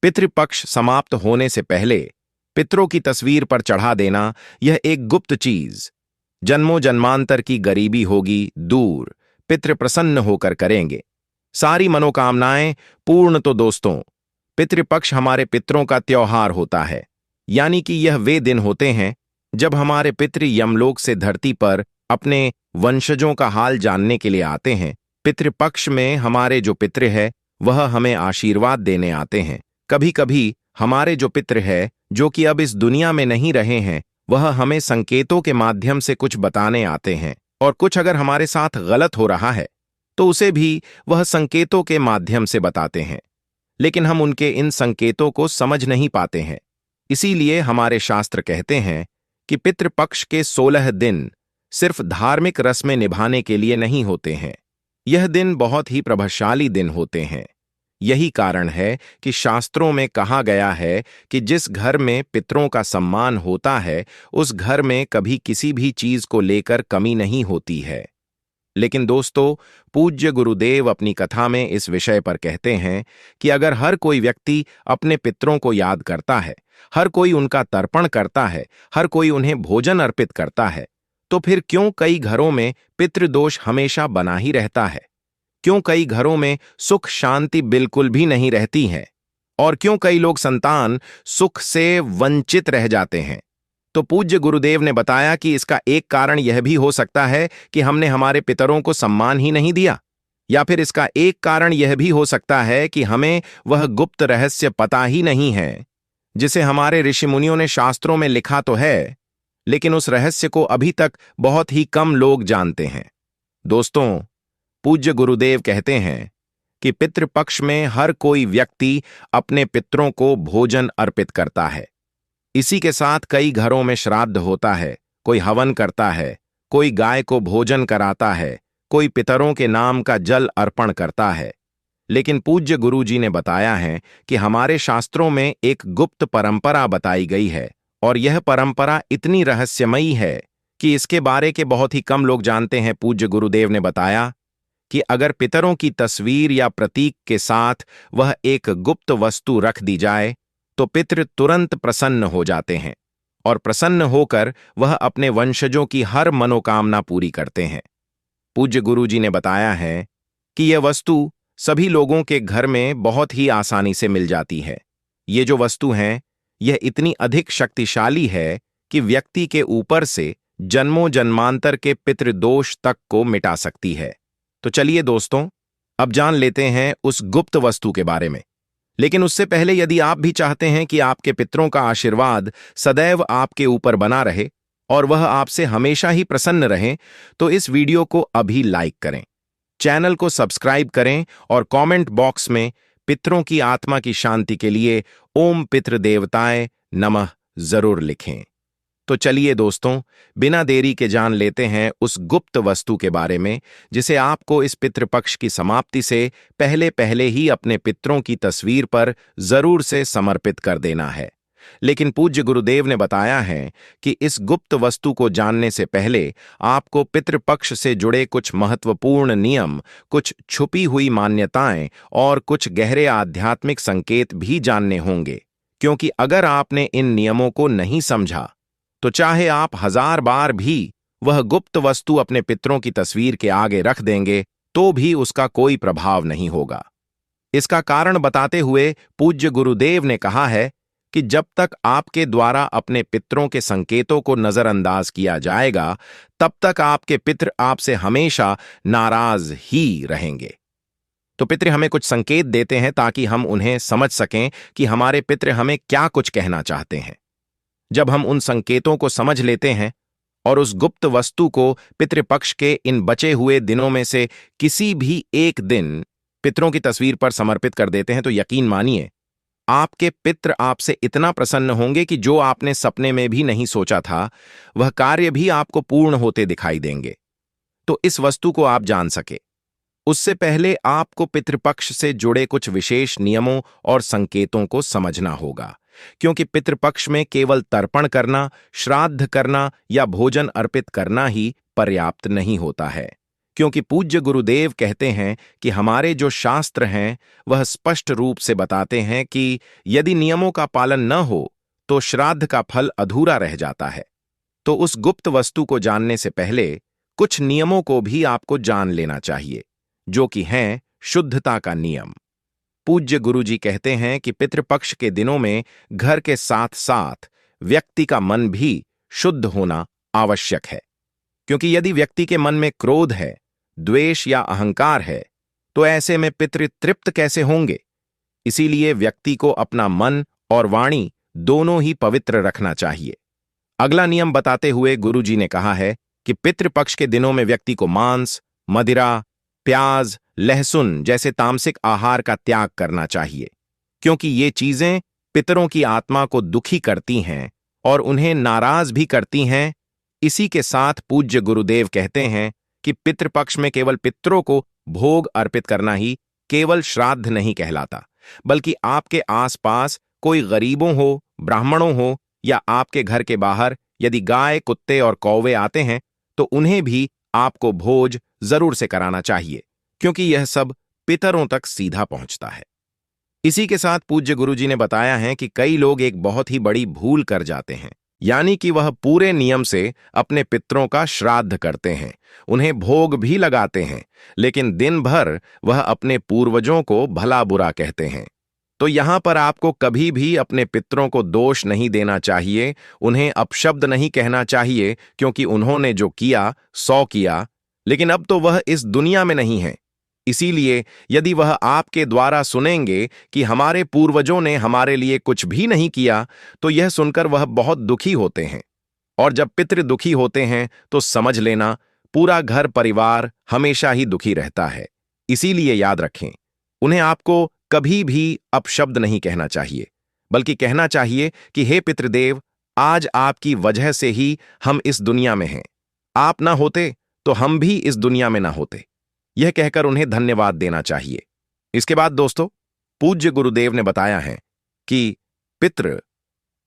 पितृपक्ष समाप्त होने से पहले पितरों की तस्वीर पर चढ़ा देना यह एक गुप्त चीज जन्मों जन्मांतर की गरीबी होगी दूर, पितृ प्रसन्न होकर करेंगे सारी मनोकामनाएं पूर्ण। तो दोस्तों, पितृपक्ष हमारे पितरों का त्योहार होता है, यानी कि यह वे दिन होते हैं जब हमारे पितृ यमलोक से धरती पर अपने वंशजों का हाल जानने के लिए आते हैं। पितृपक्ष में हमारे जो पितृ है वह हमें आशीर्वाद देने आते हैं। कभी कभी हमारे जो पितृ है जो कि अब इस दुनिया में नहीं रहे हैं, वह हमें संकेतों के माध्यम से कुछ बताने आते हैं, और कुछ अगर हमारे साथ गलत हो रहा है तो उसे भी वह संकेतों के माध्यम से बताते हैं, लेकिन हम उनके इन संकेतों को समझ नहीं पाते हैं। इसीलिए हमारे शास्त्र कहते हैं कि पितृपक्ष के 16 दिन सिर्फ धार्मिक रस्में निभाने के लिए नहीं होते हैं, यह दिन बहुत ही प्रभावशाली दिन होते हैं। यही कारण है कि शास्त्रों में कहा गया है कि जिस घर में पितरों का सम्मान होता है उस घर में कभी किसी भी चीज को लेकर कमी नहीं होती है। लेकिन दोस्तों, पूज्य गुरुदेव अपनी कथा में इस विषय पर कहते हैं कि अगर हर कोई व्यक्ति अपने पितरों को याद करता है, हर कोई उनका तर्पण करता है, हर कोई उन्हें भोजन अर्पित करता है, तो फिर क्यों कई घरों में पितृदोष हमेशा बना ही रहता है? क्यों कई घरों में सुख शांति बिल्कुल भी नहीं रहती है? और क्यों कई लोग संतान सुख से वंचित रह जाते हैं? तो पूज्य गुरुदेव ने बताया कि इसका एक कारण यह भी हो सकता है कि हमने हमारे पितरों को सम्मान ही नहीं दिया, या फिर इसका एक कारण यह भी हो सकता है कि हमें वह गुप्त रहस्य पता ही नहीं है जिसे हमारे ऋषि मुनियों ने शास्त्रों में लिखा तो है, लेकिन उस रहस्य को अभी तक बहुत ही कम लोग जानते हैं। दोस्तों, पूज्य गुरुदेव कहते हैं कि पितृपक्ष में हर कोई व्यक्ति अपने पितरों को भोजन अर्पित करता है। इसी के साथ कई घरों में श्राद्ध होता है, कोई हवन करता है, कोई गाय को भोजन कराता है, कोई पितरों के नाम का जल अर्पण करता है। लेकिन पूज्य गुरु जी ने बताया है कि हमारे शास्त्रों में एक गुप्त परंपरा बताई गई है, और यह परंपरा इतनी रहस्यमयी है कि इसके बारे के बहुत ही कम लोग जानते हैं। पूज्य गुरुदेव ने बताया कि अगर पितरों की तस्वीर या प्रतीक के साथ वह एक गुप्त वस्तु रख दी जाए तो पितृ तुरंत प्रसन्न हो जाते हैं, और प्रसन्न होकर वह अपने वंशजों की हर मनोकामना पूरी करते हैं। पूज्य गुरु जी ने बताया है कि यह वस्तु सभी लोगों के घर में बहुत ही आसानी से मिल जाती है। ये जो वस्तु है यह इतनी अधिक शक्तिशाली है कि व्यक्ति के ऊपर से जन्मों जन्मांतर के पितृदोष तक को मिटा सकती है। तो चलिए दोस्तों, अब जान लेते हैं उस गुप्त वस्तु के बारे में। लेकिन उससे पहले यदि आप भी चाहते हैं कि आपके पितरों का आशीर्वाद सदैव आपके ऊपर बना रहे और वह आपसे हमेशा ही प्रसन्न रहें, तो इस वीडियो को अभी लाइक करें, चैनल को सब्सक्राइब करें और कमेंट बॉक्स में पितरों की आत्मा की शांति के लिए ओम पितृदेवताय नमः जरूर लिखें। तो चलिए दोस्तों, बिना देरी के जान लेते हैं उस गुप्त वस्तु के बारे में जिसे आपको इस पितृपक्ष की समाप्ति से पहले पहले ही अपने पितरों की तस्वीर पर जरूर से समर्पित कर देना है। लेकिन पूज्य गुरुदेव ने बताया है कि इस गुप्त वस्तु को जानने से पहले आपको पितृपक्ष से जुड़े कुछ महत्वपूर्ण नियम, कुछ छुपी हुई मान्यताएं और कुछ गहरे आध्यात्मिक संकेत भी जानने होंगे, क्योंकि अगर आपने इन नियमों को नहीं समझा तो चाहे आप 1000 बार भी वह गुप्त वस्तु अपने पितरों की तस्वीर के आगे रख देंगे तो भी उसका कोई प्रभाव नहीं होगा। इसका कारण बताते हुए पूज्य गुरुदेव ने कहा है कि जब तक आपके द्वारा अपने पितरों के संकेतों को नजरअंदाज किया जाएगा, तब तक आपके पितर आपसे हमेशा नाराज ही रहेंगे। तो पितर हमें कुछ संकेत देते हैं ताकि हम उन्हें समझ सकें कि हमारे पितर हमें क्या कुछ कहना चाहते हैं। जब हम उन संकेतों को समझ लेते हैं और उस गुप्त वस्तु को पितृपक्ष के इन बचे हुए दिनों में से किसी भी एक दिन पितरों की तस्वीर पर समर्पित कर देते हैं, तो यकीन मानिए आपके पितर आपसे इतना प्रसन्न होंगे कि जो आपने सपने में भी नहीं सोचा था वह कार्य भी आपको पूर्ण होते दिखाई देंगे। तो इस वस्तु को आप जान सके उससे पहले आपको पितृपक्ष से जुड़े कुछ विशेष नियमों और संकेतों को समझना होगा, क्योंकि पितृपक्ष में केवल तर्पण करना, श्राद्ध करना या भोजन अर्पित करना ही पर्याप्त नहीं होता है। क्योंकि पूज्य गुरुदेव कहते हैं कि हमारे जो शास्त्र हैं वह स्पष्ट रूप से बताते हैं कि यदि नियमों का पालन न हो तो श्राद्ध का फल अधूरा रह जाता है। तो उस गुप्त वस्तु को जानने से पहले कुछ नियमों को भी आपको जान लेना चाहिए, जो कि हैं शुद्धता का नियम। पूज्य गुरुजी कहते हैं कि पितृपक्ष के दिनों में घर के साथ साथ व्यक्ति का मन भी शुद्ध होना आवश्यक है, क्योंकि यदि व्यक्ति के मन में क्रोध है, द्वेष या अहंकार है, तो ऐसे में पितृ तृप्त कैसे होंगे। इसीलिए व्यक्ति को अपना मन और वाणी दोनों ही पवित्र रखना चाहिए। अगला नियम बताते हुए गुरुजी ने कहा है कि पितृपक्ष के दिनों में व्यक्ति को मांस, मदिरा, प्याज, लहसुन जैसे तामसिक आहार का त्याग करना चाहिए, क्योंकि ये चीजें पितरों की आत्मा को दुखी करती हैं और उन्हें नाराज भी करती हैं। इसी के साथ पूज्य गुरुदेव कहते हैं कि पितृपक्ष में केवल पितरों को भोग अर्पित करना ही केवल श्राद्ध नहीं कहलाता, बल्कि आपके आसपास कोई गरीबों हो, ब्राह्मणों हो या आपके घर के बाहर यदि गाय, कुत्ते और कौवे आते हैं तो उन्हें भी आपको भोज जरूर से कराना चाहिए, क्योंकि यह सब पितरों तक सीधा पहुंचता है। इसी के साथ पूज्य गुरुजी ने बताया है कि कई लोग एक बहुत ही बड़ी भूल कर जाते हैं, यानी कि वह पूरे नियम से अपने पितरों का श्राद्ध करते हैं, उन्हें भोग भी लगाते हैं, लेकिन दिन भर वह अपने पूर्वजों को भला बुरा कहते हैं। तो यहां पर आपको कभी भी अपने पितरों को दोष नहीं देना चाहिए, उन्हें अपशब्द नहीं कहना चाहिए, क्योंकि उन्होंने जो किया 100 किया, लेकिन अब तो वह इस दुनिया में नहीं है। इसीलिए यदि वह आपके द्वारा सुनेंगे कि हमारे पूर्वजों ने हमारे लिए कुछ भी नहीं किया, तो यह सुनकर वह बहुत दुखी होते हैं। और जब पितृ दुखी होते हैं तो समझ लेना पूरा घर परिवार हमेशा ही दुखी रहता है। इसीलिए याद रखें, उन्हें आपको कभी भी अपशब्द नहीं कहना चाहिए, बल्कि कहना चाहिए कि हे पितृदेव, आज आपकी वजह से ही हम इस दुनिया में हैं। आप ना होते तो हम भी इस दुनिया में ना होते। यह कहकर उन्हें धन्यवाद देना चाहिए। इसके बाद दोस्तों, पूज्य गुरुदेव ने बताया है कि पितृ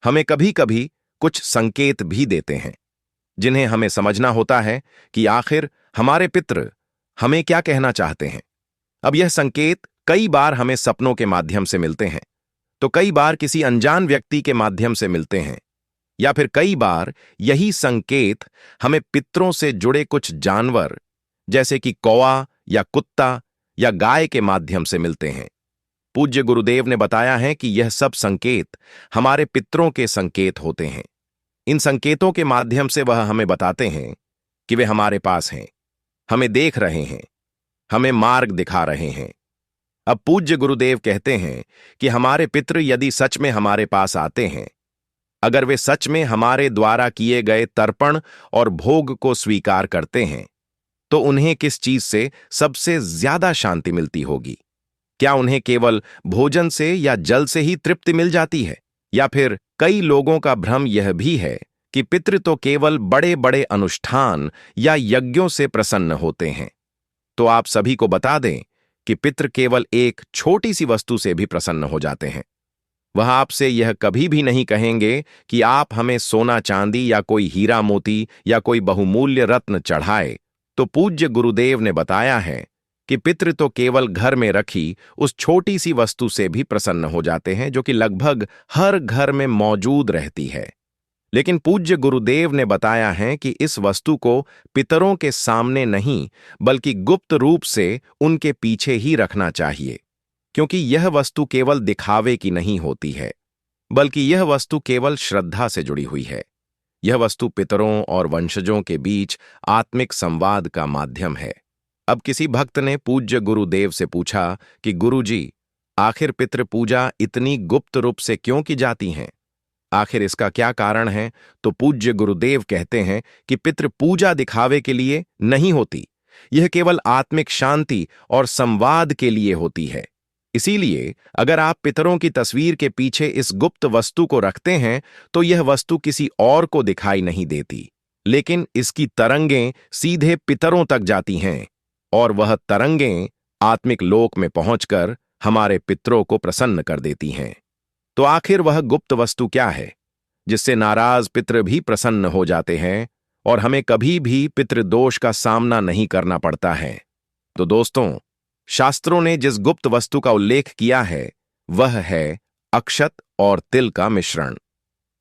हमें कभी कभी कुछ संकेत भी देते हैं, जिन्हें हमें समझना होता है कि आखिर हमारे पितृ हमें क्या कहना चाहते हैं। अब यह संकेत कई बार हमें सपनों के माध्यम से मिलते हैं, तो कई बार किसी अनजान व्यक्ति के माध्यम से मिलते हैं, या फिर कई बार यही संकेत हमें पितरों से जुड़े कुछ जानवर जैसे कि कौवा या कुत्ता या गाय के माध्यम से मिलते हैं। पूज्य गुरुदेव ने बताया है कि यह सब संकेत हमारे पितरों के संकेत होते हैं। इन संकेतों के माध्यम से वह हमें बताते हैं कि वे हमारे पास हैं, हमें देख रहे हैं, हमें मार्ग दिखा रहे हैं। अब पूज्य गुरुदेव कहते हैं कि हमारे पितृ यदि सच में हमारे पास आते हैं, अगर वे सच में हमारे द्वारा किए गए तर्पण और भोग को स्वीकार करते हैं, तो उन्हें किस चीज से सबसे ज्यादा शांति मिलती होगी? क्या उन्हें केवल भोजन से या जल से ही तृप्ति मिल जाती है, या फिर कई लोगों का भ्रम यह भी है कि पितृ तो केवल बड़े बड़े अनुष्ठान या यज्ञों से प्रसन्न होते हैं? तो आप सभी को बता दें कि पितृ केवल एक छोटी सी वस्तु से भी प्रसन्न हो जाते हैं। वह आपसे यह कभी भी नहीं कहेंगे कि आप हमें सोना चांदी या कोई हीरा मोती या कोई बहुमूल्य रत्न चढ़ाए। तो पूज्य गुरुदेव ने बताया है कि पितृ तो केवल घर में रखी उस छोटी सी वस्तु से भी प्रसन्न हो जाते हैं, जो कि लगभग हर घर में मौजूद रहती है। लेकिन पूज्य गुरुदेव ने बताया है कि इस वस्तु को पितरों के सामने नहीं, बल्कि गुप्त रूप से उनके पीछे ही रखना चाहिए, क्योंकि यह वस्तु केवल दिखावे की नहीं होती है, बल्कि यह वस्तु केवल श्रद्धा से जुड़ी हुई है। यह वस्तु पितरों और वंशजों के बीच आत्मिक संवाद का माध्यम है। अब किसी भक्त ने पूज्य गुरुदेव से पूछा कि गुरुजी, आखिर पितृ पूजा इतनी गुप्त रूप से क्यों की जाती है? आखिर इसका क्या कारण है? तो पूज्य गुरुदेव कहते हैं कि पितृ पूजा दिखावे के लिए नहीं होती, यह केवल आत्मिक शांति और संवाद के लिए होती है। इसीलिए अगर आप पितरों की तस्वीर के पीछे इस गुप्त वस्तु को रखते हैं, तो यह वस्तु किसी और को दिखाई नहीं देती, लेकिन इसकी तरंगें सीधे पितरों तक जाती हैं, और वह तरंगें आत्मिक लोक में पहुंचकर हमारे पितरों को प्रसन्न कर देती हैं। तो आखिर वह गुप्त वस्तु क्या है जिससे नाराज पितृ भी प्रसन्न हो जाते हैं? और हमें कभी भी पितृदोष का सामना नहीं करना पड़ता है। तो दोस्तों, शास्त्रों ने जिस गुप्त वस्तु का उल्लेख किया है वह है अक्षत और तिल का मिश्रण।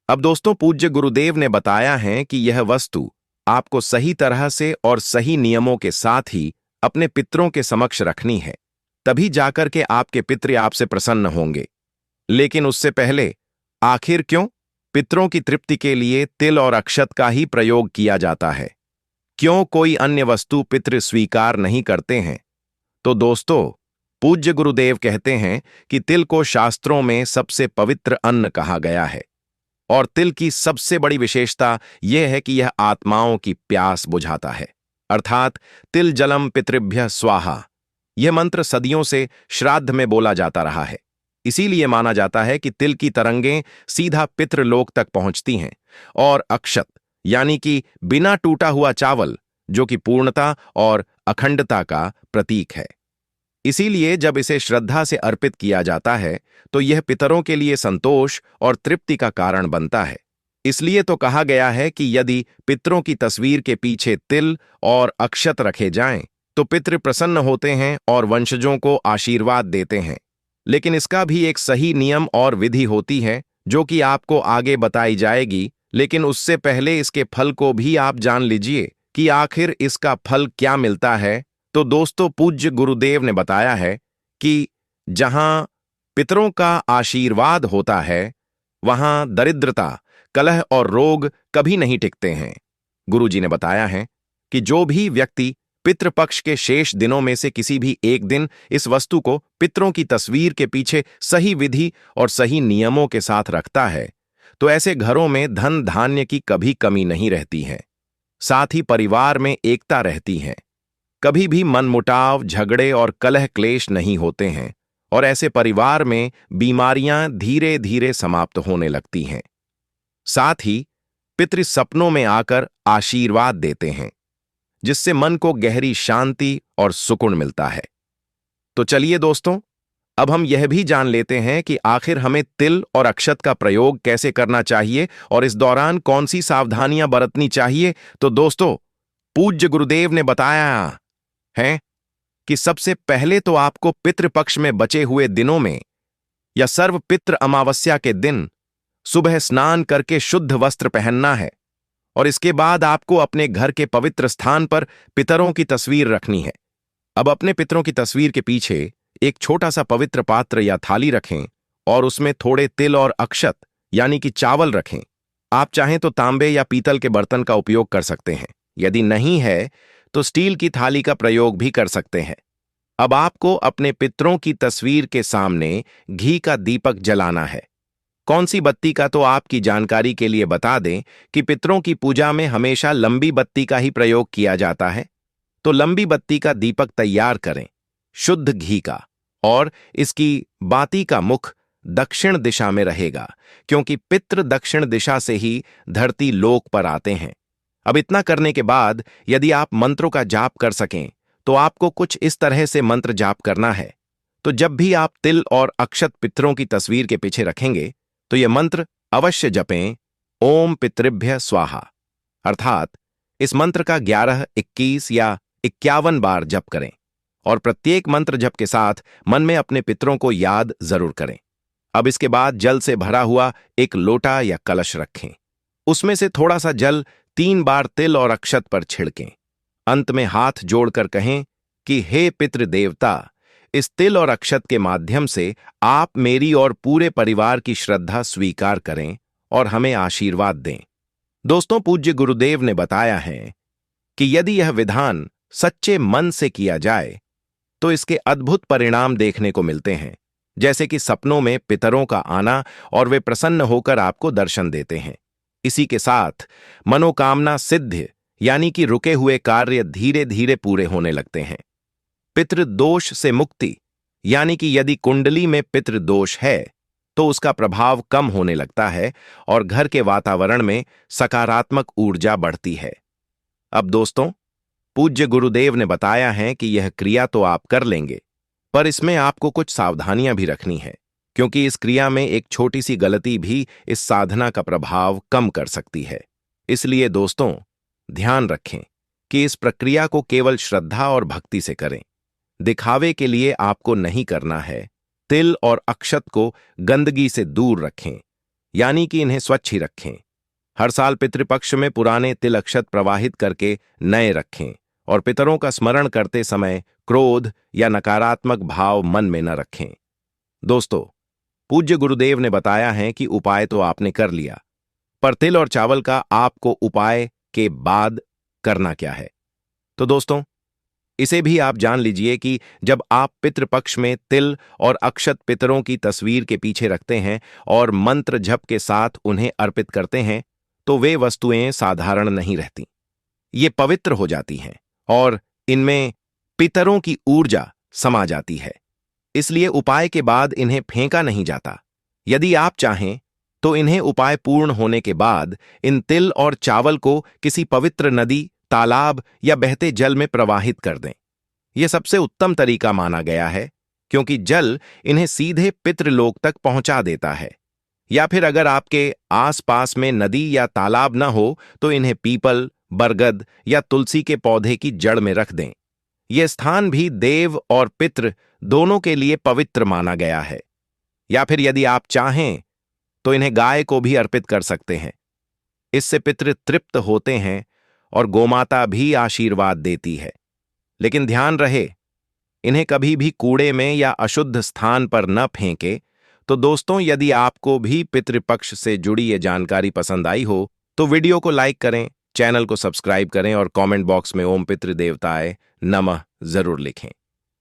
अब दोस्तों, पूज्य गुरुदेव ने बताया है कि यह वस्तु आपको सही तरह से और सही नियमों के साथ ही अपने पितरों के समक्ष रखनी है, तभी जाकर के आपके पितृ आपसे प्रसन्न होंगे। लेकिन उससे पहले आखिर क्यों पितरों की तृप्ति के लिए तिल और अक्षत का ही प्रयोग किया जाता है? क्यों कोई अन्य वस्तु पितृ स्वीकार नहीं करते हैं? तो दोस्तों, पूज्य गुरुदेव कहते हैं कि तिल को शास्त्रों में सबसे पवित्र अन्न कहा गया है और तिल की सबसे बड़ी विशेषता यह है कि यह आत्माओं की प्यास बुझाता है। अर्थात तिल जलम पितृभ्य स्वाहा, यह मंत्र सदियों से श्राद्ध में बोला जाता रहा है। इसीलिए माना जाता है कि तिल की तरंगें सीधा पितृलोक तक पहुंचती हैं और अक्षत यानी कि बिना टूटा हुआ चावल, जो कि पूर्णता और अखंडता का प्रतीक है। इसीलिए जब इसे श्रद्धा से अर्पित किया जाता है तो यह पितरों के लिए संतोष और तृप्ति का कारण बनता है। इसलिए तो कहा गया है कि यदि पितरों की तस्वीर के पीछे तिल और अक्षत रखे जाएं तो पितृ प्रसन्न होते हैं और वंशजों को आशीर्वाद देते हैं। लेकिन इसका भी एक सही नियम और विधि होती है जो कि आपको आगे बताई जाएगी, लेकिन उससे पहले इसके फल को भी आप जान लीजिए कि आखिर इसका फल क्या मिलता है। तो दोस्तों, पूज्य गुरुदेव ने बताया है कि जहां पितरों का आशीर्वाद होता है वहां दरिद्रता, कलह और रोग कभी नहीं टिकते हैं। गुरुजी ने बताया है कि जो भी व्यक्ति पितृपक्ष के शेष दिनों में से किसी भी एक दिन इस वस्तु को पितरों की तस्वीर के पीछे सही विधि और सही नियमों के साथ रखता है तो ऐसे घरों में धन धान्य की कभी कमी नहीं रहती है। साथ ही परिवार में एकता रहती है, कभी भी मनमुटाव, झगड़े और कलह क्लेश नहीं होते हैं और ऐसे परिवार में बीमारियां धीरे धीरे समाप्त होने लगती हैं। साथ ही पितृ सपनों में आकर आशीर्वाद देते हैं, जिससे मन को गहरी शांति और सुकून मिलता है। तो चलिए दोस्तों, अब हम यह भी जान लेते हैं कि आखिर हमें तिल और अक्षत का प्रयोग कैसे करना चाहिए और इस दौरान कौन सी सावधानियां बरतनी चाहिए। तो दोस्तों, पूज्य गुरुदेव ने बताया है कि सबसे पहले तो आपको पितृपक्ष में बचे हुए दिनों में या सर्व पितृ अमावस्या के दिन सुबह स्नान करके शुद्ध वस्त्र पहनना है और इसके बाद आपको अपने घर के पवित्र स्थान पर पितरों की तस्वीर रखनी है। अब अपने पितरों की तस्वीर के पीछे एक छोटा सा पवित्र पात्र या थाली रखें और उसमें थोड़े तिल और अक्षत यानी कि चावल रखें। आप चाहें तो तांबे या पीतल के बर्तन का उपयोग कर सकते हैं, यदि नहीं है तो स्टील की थाली का प्रयोग भी कर सकते हैं। अब आपको अपने पितरों की तस्वीर के सामने घी का दीपक जलाना है। कौन सी बत्ती का तो आपकी जानकारी के लिए बता दें कि पितरों की पूजा में हमेशा लंबी बत्ती का ही प्रयोग किया जाता है। तो लंबी बत्ती का दीपक तैयार करें, शुद्ध घी का, और इसकी बाती का मुख दक्षिण दिशा में रहेगा, क्योंकि पितृ दक्षिण दिशा से ही धरती लोक पर आते हैं। अब इतना करने के बाद यदि आप मंत्रों का जाप कर सकें तो आपको कुछ इस तरह से मंत्र जाप करना है। तो जब भी आप तिल और अक्षत पितरों की तस्वीर के पीछे रखेंगे तो यह मंत्र अवश्य जपें, ओम पितृभ्य स्वाहा। अर्थात इस मंत्र का 11, 21 या 51 बार जप करें और प्रत्येक मंत्र जप के साथ मन में अपने पितरों को याद जरूर करें। अब इसके बाद जल से भरा हुआ एक लोटा या कलश रखें, उसमें से थोड़ा सा जल 3 बार तिल और अक्षत पर छिड़कें। अंत में हाथ जोड़कर कहें कि हे पितृ देवता, इस तिल और अक्षत के माध्यम से आप मेरी और पूरे परिवार की श्रद्धा स्वीकार करें और हमें आशीर्वाद दें। दोस्तों, पूज्य गुरुदेव ने बताया है कि यदि यह विधान सच्चे मन से किया जाए तो इसके अद्भुत परिणाम देखने को मिलते हैं, जैसे कि सपनों में पितरों का आना और वे प्रसन्न होकर आपको दर्शन देते हैं। इसी के साथ मनोकामना सिद्ध यानी कि रुके हुए कार्य धीरे धीरे पूरे होने लगते हैं। पितृदोष से मुक्ति यानी कि यदि कुंडली में पितृदोष है तो उसका प्रभाव कम होने लगता है और घर के वातावरण में सकारात्मक ऊर्जा बढ़ती है। अब दोस्तों, पूज्य गुरुदेव ने बताया है कि यह क्रिया तो आप कर लेंगे, पर इसमें आपको कुछ सावधानियां भी रखनी है, क्योंकि इस क्रिया में एक छोटी सी गलती भी इस साधना का प्रभाव कम कर सकती है। इसलिए दोस्तों, ध्यान रखें कि इस प्रक्रिया को केवल श्रद्धा और भक्ति से करें। दिखावे के लिए आपको नहीं करना है। तिल और अक्षत को गंदगी से दूर रखें, यानी कि इन्हें स्वच्छ ही रखें। हर साल पितृपक्ष में पुराने तिल अक्षत प्रवाहित करके नए रखें और पितरों का स्मरण करते समय क्रोध या नकारात्मक भाव मन में न रखें। दोस्तों, पूज्य गुरुदेव ने बताया है कि उपाय तो आपने कर लिया, पर तिल और चावल का आपको उपाय के बाद करना क्या है। तो दोस्तों, इसे भी आप जान लीजिए कि जब आप पितृपक्ष में तिल और अक्षत पितरों की तस्वीर के पीछे रखते हैं और मंत्र जप के साथ उन्हें अर्पित करते हैं, तो वे वस्तुएं साधारण नहीं रहती। ये पवित्र हो जाती हैं और इनमें पितरों की ऊर्जा समा जाती है। इसलिए उपाय के बाद इन्हें फेंका नहीं जाता। यदि आप चाहें तो इन्हें उपाय पूर्ण होने के बाद इन तिल और चावल को किसी पवित्र नदी, तालाब या बहते जल में प्रवाहित कर दें। यह सबसे उत्तम तरीका माना गया है, क्योंकि जल इन्हें सीधे पितृलोक तक पहुंचा देता है। या फिर अगर आपके आसपास में नदी या तालाब न हो तो इन्हें पीपल, बरगद या तुलसी के पौधे की जड़ में रख दें। यह स्थान भी देव और पितृ दोनों के लिए पवित्र माना गया है। या फिर यदि आप चाहें तो इन्हें गाय को भी अर्पित कर सकते हैं। इससे पितृ तृप्त होते हैं और गोमाता भी आशीर्वाद देती है। लेकिन ध्यान रहे, इन्हें कभी भी कूड़े में या अशुद्ध स्थान पर न फेंके। तो दोस्तों, यदि आपको भी पितृपक्ष से जुड़ी ये जानकारी पसंद आई हो तो वीडियो को लाइक करें, चैनल को सब्सक्राइब करें और कमेंट बॉक्स में ओम पितृदेवताय नमः जरूर लिखें।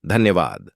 धन्यवाद।